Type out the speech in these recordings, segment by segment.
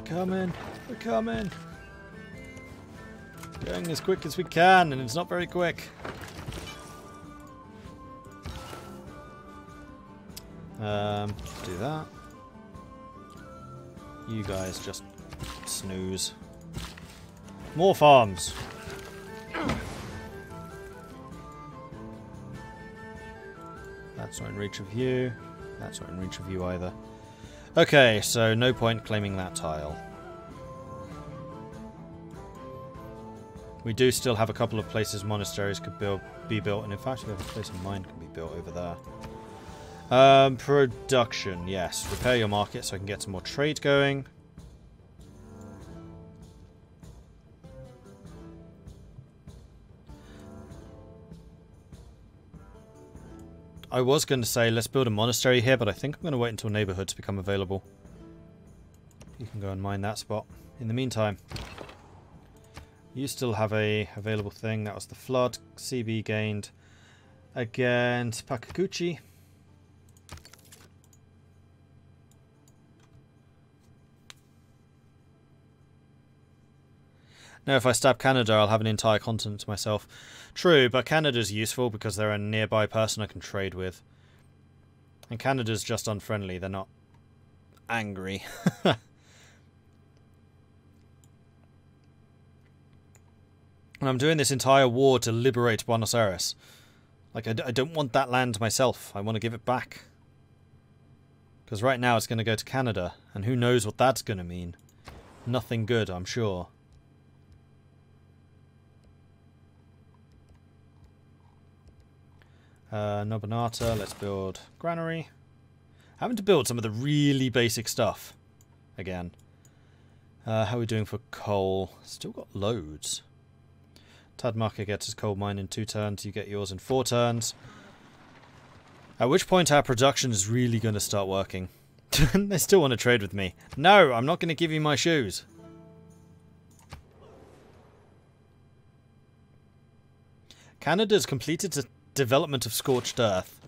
coming. We're coming. Going as quick as we can, and it's not very quick. Do that. You guys just snooze. More farms. That's not in reach of you. That's not in reach of you either. Okay, so no point claiming that tile. We do still have a couple of places monasteries could be built, and in fact we have a place of mine can be built over there. Production, yes. Repair your market so I can get some more trade going. I was going to say let's build a monastery here, but I think I'm going to wait until neighborhoods become available. You can go and mine that spot. In the meantime, you still have a available thing. That was the flood. CB gained against Pakakuchi. Now if I stab Canada, I'll have an entire continent to myself. True, but Canada's useful because they're a nearby person I can trade with. And Canada's just unfriendly, they're not angry. And I'm doing this entire war to liberate Buenos Aires. Like, I don't want that land myself. I want to give it back. Because right now it's going to go to Canada. And who knows what that's going to mean. Nothing good, I'm sure. Nobanata, let's build granary. Having to build some of the really basic stuff. Again. How are we doing for coal? Still got loads. Tadmaka gets his coal mine in 2 turns. You get yours in 4 turns. At which point our production is really going to start working. They still want to trade with me. No, I'm not going to give you my shoes. Canada's completed the development of Scorched Earth.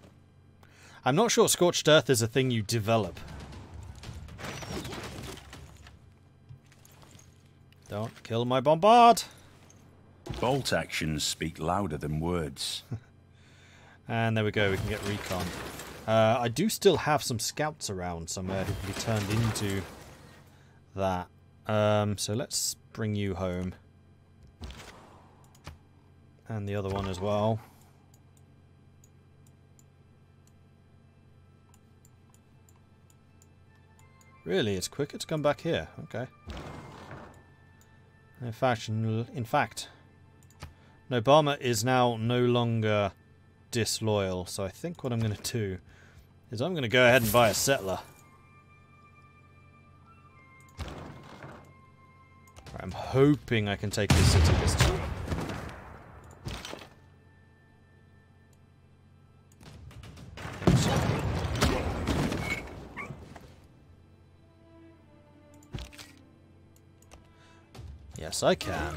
I'm not sure Scorched Earth is a thing you develop. Don't kill my bombard! Bolt actions speak louder than words. And there we go, we can get recon. I do still have some scouts around somewhere who can be turned into that. So let's bring you home. And the other one as well. Really, it's quicker to come back here. Okay. In fact, Obama is now no longer disloyal, so I think what I'm going to do is I'm going to go ahead and buy a settler. Right, I'm hoping I can take this city this time. Yes, I can.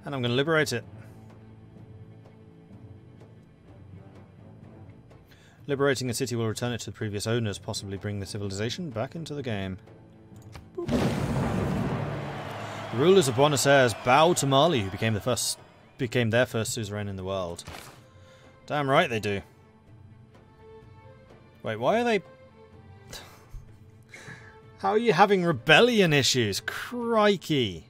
And I'm going to liberate it. Liberating a city will return it to the previous owners, possibly bring the civilization back into the game. Boop. The rulers of Buenos Aires bow to Mali, who became their first suzerain in the world. Damn right they do. Wait, why are they... How are you having rebellion issues? Crikey.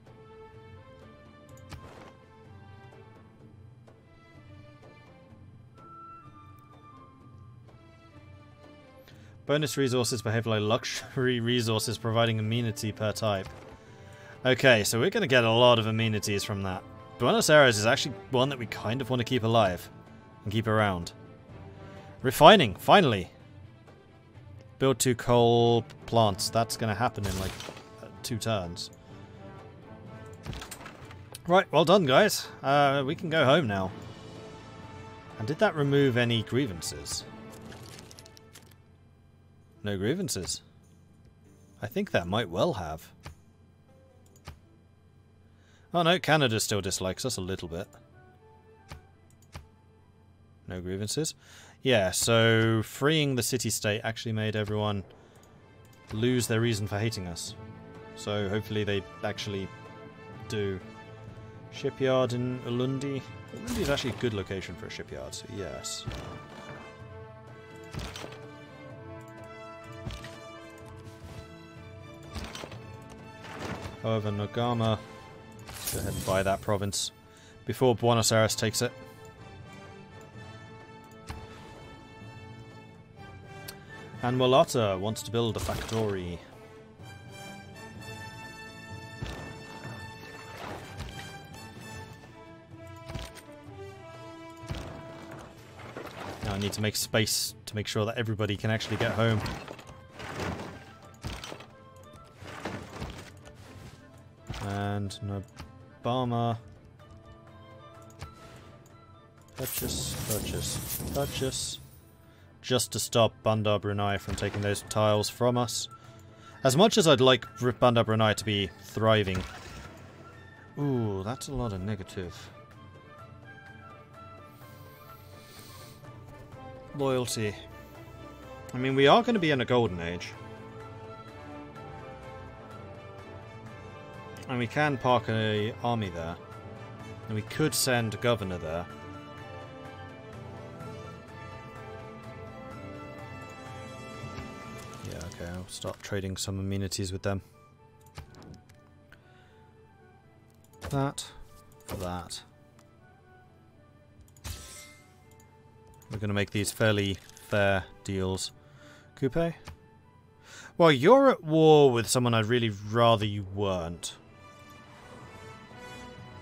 Bonus resources behave like luxury resources, providing amenity per type. Okay, so we're going to get a lot of amenities from that. Buenos Aires is actually one that we kind of want to keep alive. And keep around. Refining, finally. Build 2 coal plants. That's going to happen in like 2 turns. Right, well done guys. We can go home now. And did that remove any grievances? No grievances. I think that might well have. Oh no, Canada still dislikes us a little bit. No grievances. Yeah, so freeing the city-state actually made everyone lose their reason for hating us. So hopefully they actually do. Shipyard in Ulundi. Ulundi is actually a good location for a shipyard, so yes. However, Nogama, let's go ahead and buy that province before Buenos Aires takes it. And Walata wants to build a factory. Now I need to make space to make sure that everybody can actually get home. And Nobama. Purchase, purchase, purchase. Just to stop Bandar Brunei from taking those tiles from us. As much as I'd like Bandar Brunei to be thriving. Ooh, that's a lot of negative. Loyalty. I mean, we are going to be in a golden age. And we can park an army there. And we could send a governor there. Yeah, okay, I'll start trading some amenities with them. That, for that. We're going to make these fairly fair deals. Coupe? Well, you're at war with someone I'd really rather you weren't.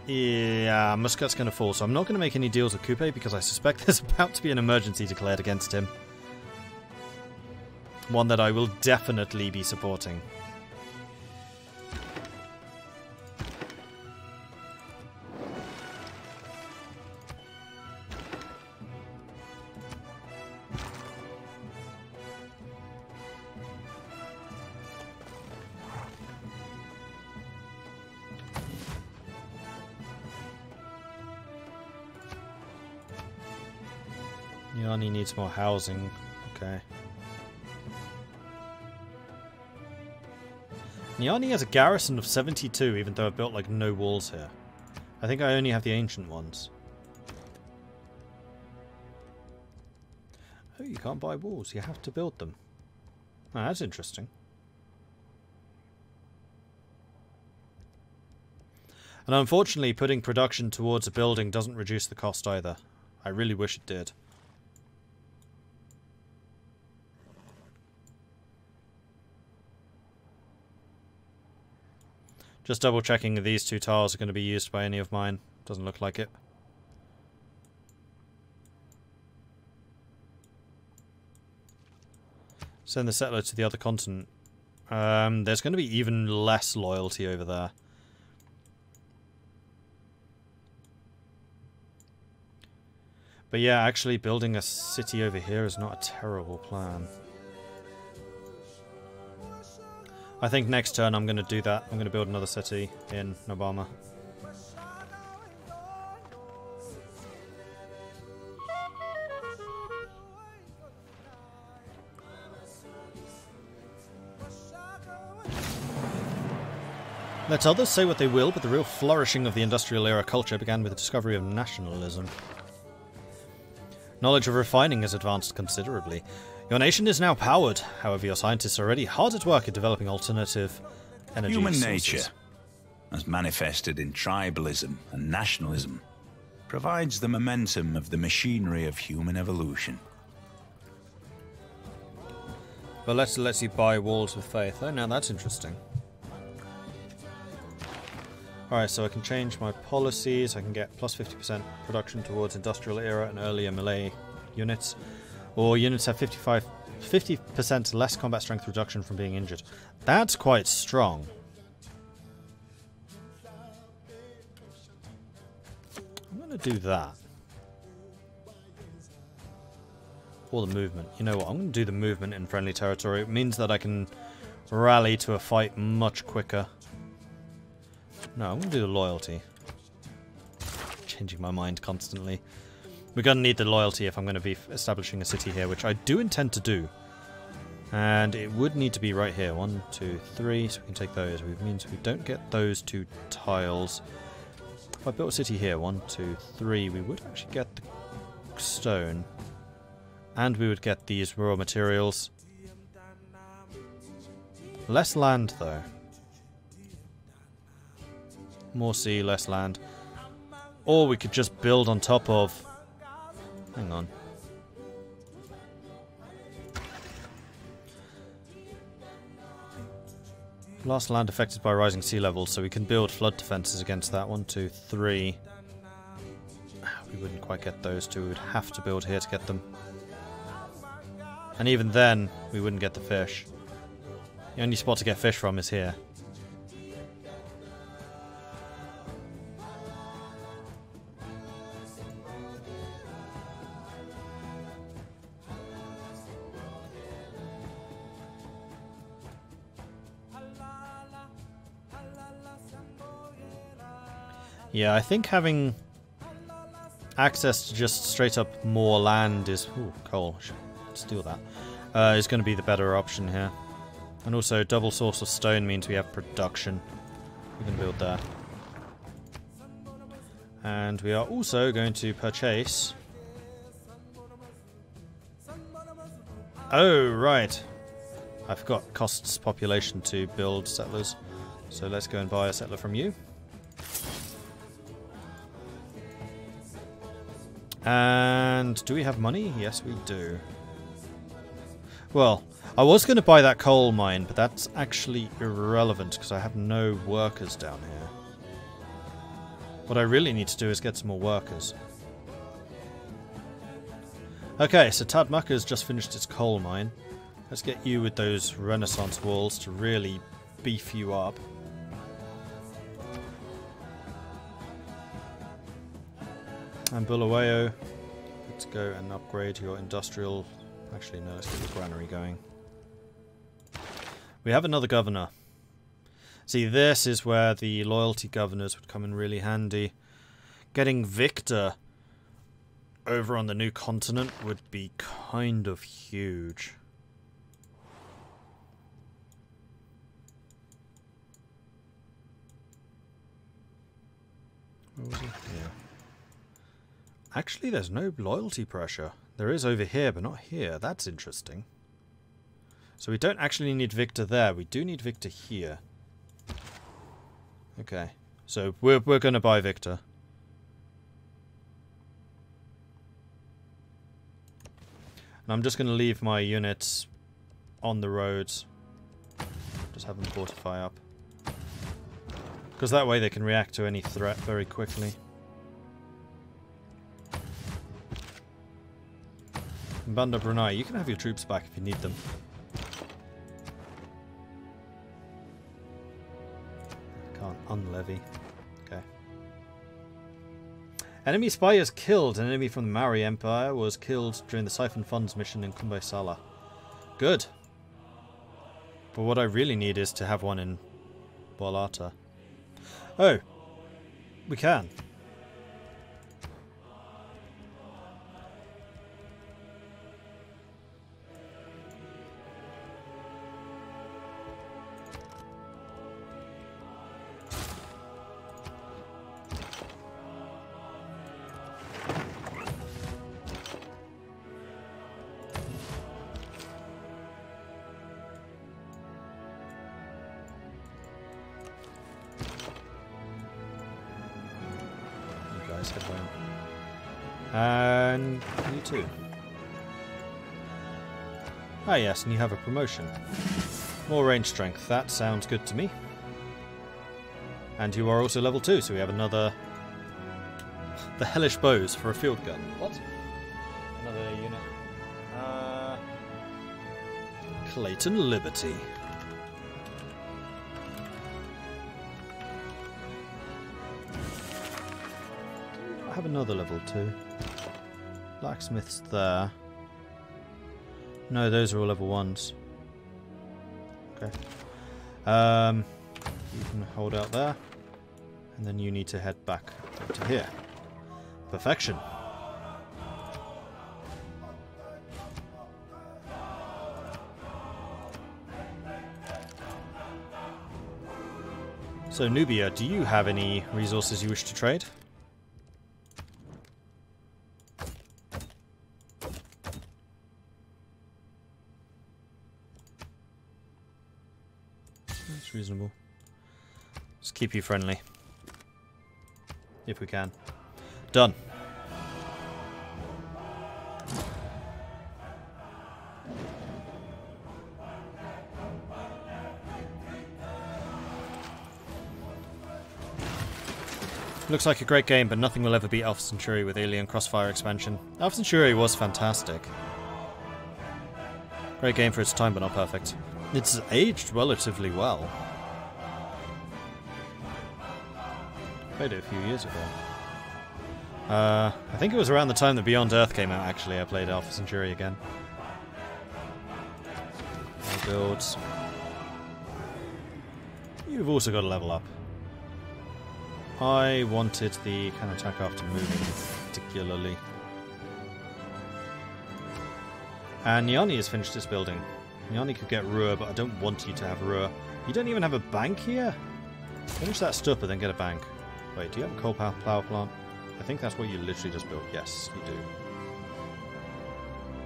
Yeah, Muscat's going to fall, so I'm not going to make any deals with Coupe because I suspect there's about to be an emergency declared against him. One that I will definitely be supporting. Niani needs more housing. Okay. Niani has a garrison of 72, even though I've built like no walls here. I think I only have the ancient ones. Oh, you can't buy walls. You have to build them. Oh, that's interesting. And unfortunately, putting production towards a building doesn't reduce the cost either. I really wish it did. Just double checking if these two tiles are going to be used by any of mine. Doesn't look like it. Send the settler to the other continent. There's going to be even less loyalty over there. But yeah, actually building a city over here is not a terrible plan. I think next turn I'm going to do that. I'm going to build another city in Nobama. Let others say what they will, but the real flourishing of the industrial era culture began with the discovery of nationalism. Knowledge of refining has advanced considerably. Your nation is now powered, however your scientists are already hard at work at developing alternative energy Human sources. nature, as manifested in tribalism and nationalism, provides the momentum of the machinery of human evolution. But lets you buy walls with faith. Oh, now that's interesting. Alright, so I can change my policies. I can get plus 50% production towards industrial era and earlier melee units. Or units have 50% less combat strength reduction from being injured. That's quite strong. I'm going to do that. Or the movement. You know what? I'm going to do the movement in friendly territory. It means that I can rally to a fight much quicker. No, I'm going to do the loyalty. Changing my mind constantly. We're going to need the loyalty if I'm going to be establishing a city here, which I do intend to do. And it would need to be right here. 1, 2, 3, so we can take those. Which means we don't get those 2 tiles. If I built a city here, 1, 2, 3, we would actually get the stone. And we would get these raw materials. Less land, though. More sea, less land. Or we could just build on top of... Hang on. Last land affected by rising sea levels, so we can build flood defences against that. 1, 2, 3. We wouldn't quite get those 2. We would have to build here to get them. And even then, we wouldn't get the fish. The only spot to get fish from is here. Yeah, I think having access to just straight up more land is... Ooh, coal. I should steal that. Is going to be the better option here. And also, double source of stone means we have production. We can build there. And we are also going to purchase... Oh, right. I forgot costs population to build settlers. So let's go and buy a settler from you. And do we have money? Yes, we do. Well, I was going to buy that coal mine, but that's actually irrelevant because I have no workers down here. What I really need to do is get some more workers. Okay, so Tadmucker's just finished its coal mine. Let's get you with those Renaissance walls to really beef you up. And Bulawayo, let's go and upgrade your industrial... Actually, no, let's get the granary going. We have another governor. See, this is where the loyalty governors would come in really handy. Getting Victor over on the new continent would be kind of huge. Where was he? Yeah. Actually, there's no loyalty pressure. There is over here, but not here. That's interesting. So we don't actually need Victor there. We do need Victor here. Okay. So we're going to buy Victor. And I'm just going to leave my units on the roads. Just have them fortify up. Because that way they can react to any threat very quickly. Banda Brunei, you can have your troops back if you need them. Can't unlevy. Okay. Enemy spy is killed. An enemy from the Maori Empire was killed during the Siphon Funds mission in Kumbai Sala. Good. But what I really need is to have one in Bolata. Oh. We can. And you too. Ah yes, and you have a promotion. More range strength, that sounds good to me. And you are also level 2, so we have another... The Hellish Bows for a field gun. What? Another unit. Clayton Liberty. I have another level 2. Blacksmith's there. No, those are all level 1s. Okay. You can hold out there. And then you need to head back to here. Perfection. So Nubia, do you have any resources you wish to trade? That's reasonable. Let's keep you friendly. If we can. Done. Looks like a great game, but nothing will ever beat Alpha Centauri with Alien Crossfire expansion. Alpha Centauri was fantastic. Great game for its time, but not perfect. It's aged relatively well. Played it a few years ago. I think it was around the time that Beyond Earth came out, actually. I played Alpha Centauri again. More builds. You've also got to level up. I wanted the counter-attack after moving, particularly. And Nyani has finished its building. Nyani could get Ruhr, but I don't want you to have Ruhr. You don't even have a bank here? Finish that stuff, but then get a bank. Wait, do you have a coal power plant? I think that's what you literally just built. Yes, you do.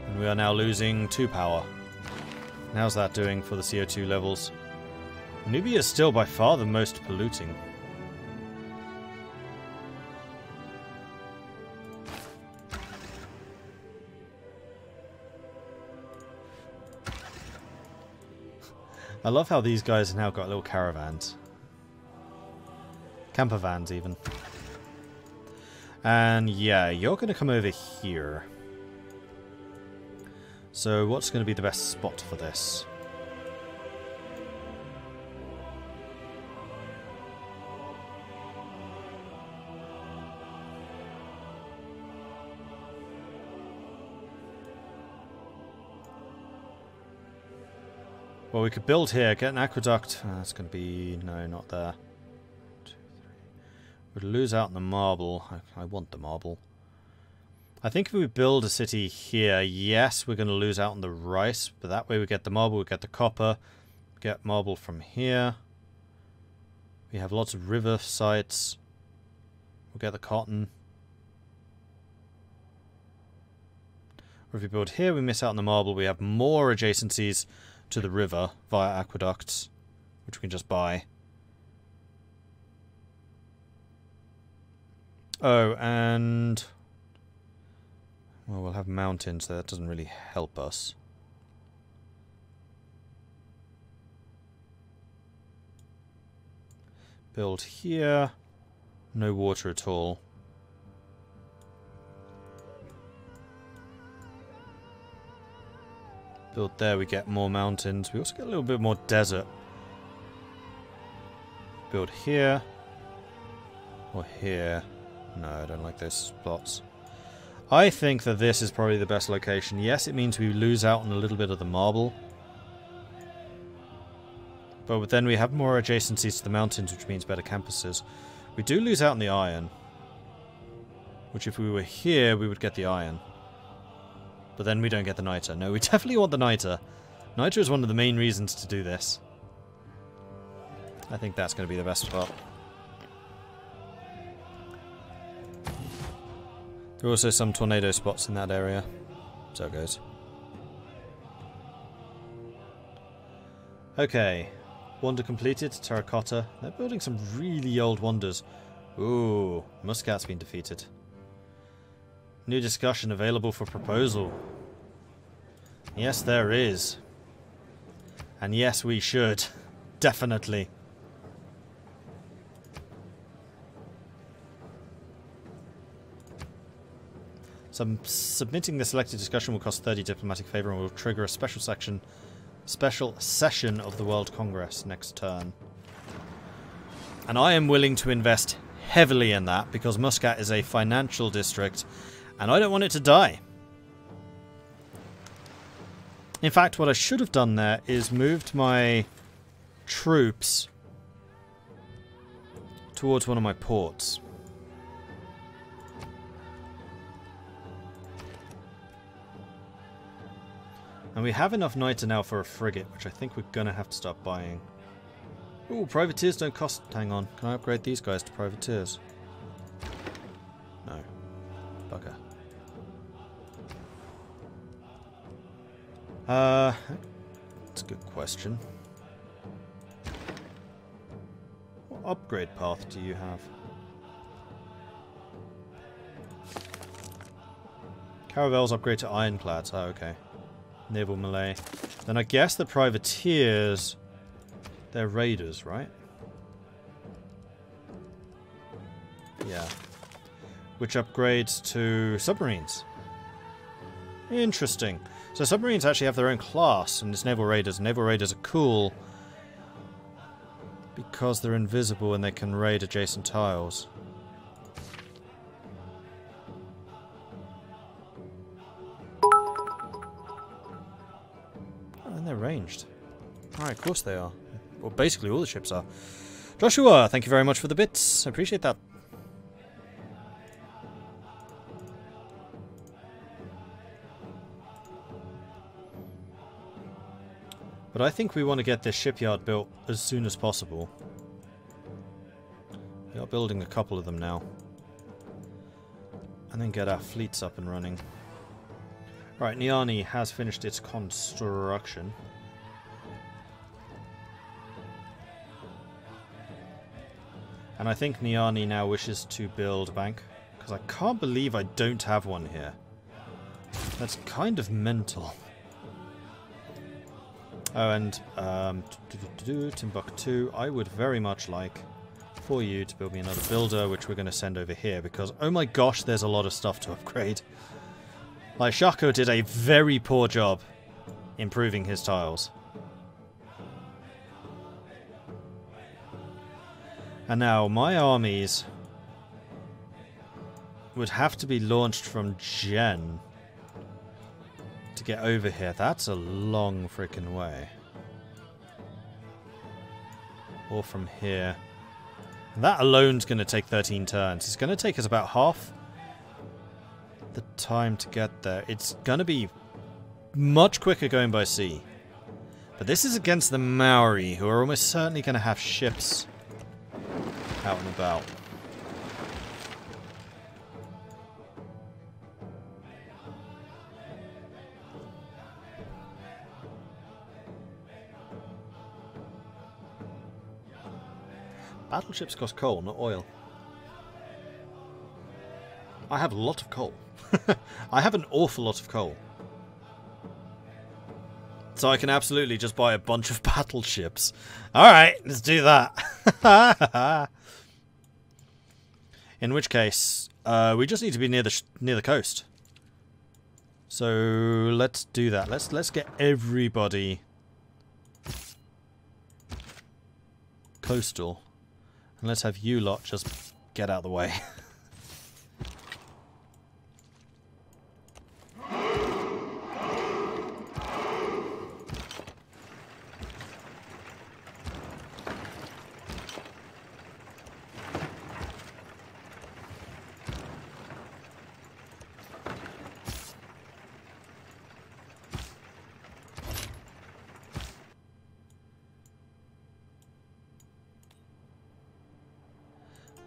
And we are now losing 2 power. And how's that doing for the CO2 levels? Nubia is still by far the most polluting. I love how these guys have now got little caravans. Camper vans, even. And yeah, you're going to come over here. So what's going to be the best spot for this? Well, we could build here, get an aqueduct. That's going to be... no, not there. 2, 3. We'd lose out on the marble. I want the marble. I think if we build a city here, yes, we're going to lose out on the rice. But that way we get the marble, we get the copper. Get marble from here. We have lots of river sites. We'll get the cotton. Or if we build here, we miss out on the marble. We have more adjacencies to the river via aqueducts, which we can just buy. Oh, and... well, we'll have mountains, so that doesn't really help us. Build here. No water at all. Build there, we get more mountains. We also get a little bit more desert. Build here. Or here. No, I don't like those plots. I think that this is probably the best location. Yes, it means we lose out on a little bit of the marble. But then we have more adjacencies to the mountains, which means better campuses. We do lose out on the iron. Which if we were here, we would get the iron. But then we don't get the niter. No, we definitely want the niter. Niter is one of the main reasons to do this. I think that's going to be the best spot. There are also some tornado spots in that area. So it goes. Okay. Wonder completed. Terracotta. They're building some really old wonders. Ooh. Muscat's been defeated. New discussion available for proposal. Yes, there is. And yes, we should. Definitely. So submitting the selected discussion will cost 30 diplomatic favor and will trigger a special session of the World Congress next turn. And I am willing to invest heavily in that because Muscat is a financial district and I don't want it to die. In fact, what I should have done there is moved my troops towards one of my ports. And we have enough niter now for a frigate, which I think we're going to have to start buying. Ooh, privateers don't cost... Hang on. Can I upgrade these guys to privateers? No. Bugger. That's a good question. What upgrade path do you have? Caravels upgrade to ironclads. Oh, okay. Naval melee. Then I guess the privateers... They're raiders, right? Yeah. Which upgrades to submarines. Interesting. So submarines actually have their own class, and it's naval raiders. Naval raiders are cool because they're invisible and they can raid adjacent tiles. Oh, and they're ranged. Alright, of course they are. Well, basically all the ships are. Joshua, thank you very much for the bits. I appreciate that. But I think we want to get this shipyard built as soon as possible. We are building a couple of them now. And then get our fleets up and running. Right, Niani has finished its construction. And I think Niani now wishes to build a bank. Because I can't believe I don't have one here. That's kind of mental. Oh, and Timbuktu, I would very much like for you to build me another builder, which we're going to send over here, because, oh my gosh, there's a lot of stuff to upgrade. Like, Shako did a very poor job improving his tiles. And now, my armies would have to be launched from Gen to get over here. That's a long freaking way. Or from here. That alone's going to take 13 turns. It's going to take us about half the time to get there. It's going to be much quicker going by sea. But this is against the Maori, who are almost certainly going to have ships out and about. Battleships cost coal, not oil. I have a lot of coal. I have an awful lot of coal. So I can absolutely just buy a bunch of battleships. Alright, let's do that. In which case, we just need to be near the coast. So let's do that. Let's get everybody coastal. And let's have you lot just get out of the way.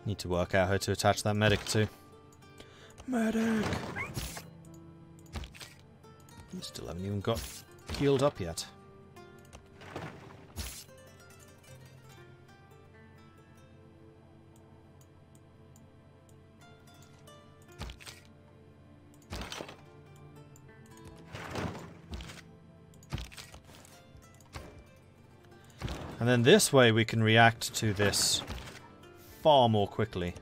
Need to work out how to attach that medic to. Medic! You still haven't even got healed up yet. And then this way we can react to this far more quickly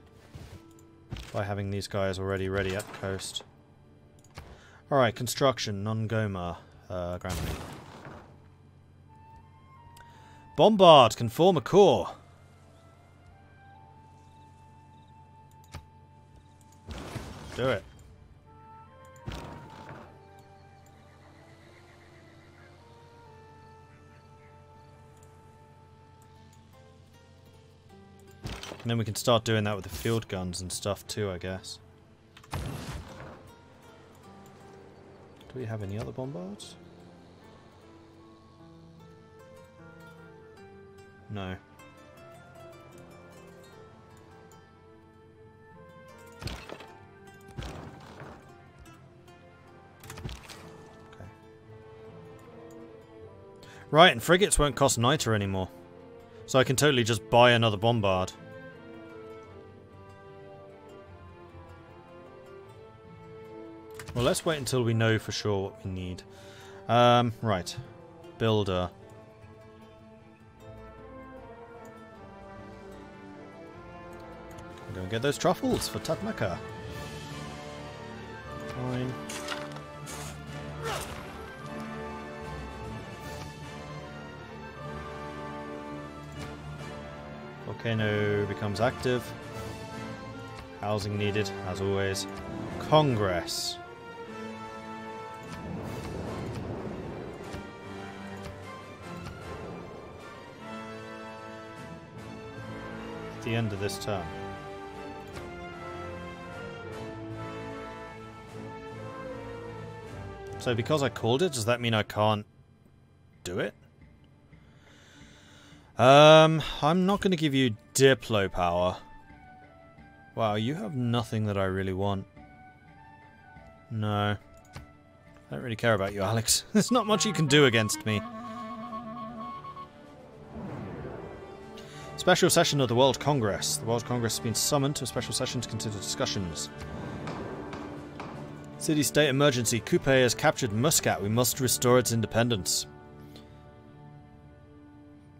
by having these guys already ready at the coast. Alright, construction, non-Goma, granary. Bombard can form a core. Do it. And then we can start doing that with the field guns and stuff too, I guess. Do we have any other bombards? No. Right, and frigates won't cost niter anymore. So I can totally just buy another bombard. Well, let's wait until we know for sure what we need. Right. Builder. Go and get those truffles for Tatmaka. Fine. Volcano becomes active. Housing needed, as always. Congress. At the end of this term. So because I called it, does that mean I can't do it? I'm not going to give you Diplo power. Wow, you have nothing that I really want. No. I don't really care about you, Alex. There's not much you can do against me. Special session of the World Congress. The World Congress has been summoned to a special session to consider discussions. City-state emergency. Coupe has captured Muscat. We must restore its independence.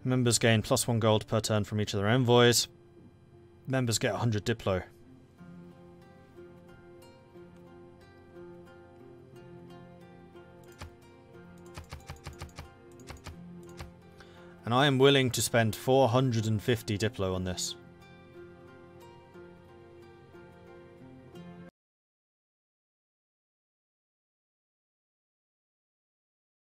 Members gain +1 gold per turn from each of their envoys. Members get 100 Diplo. And I am willing to spend 450 Diplo on this.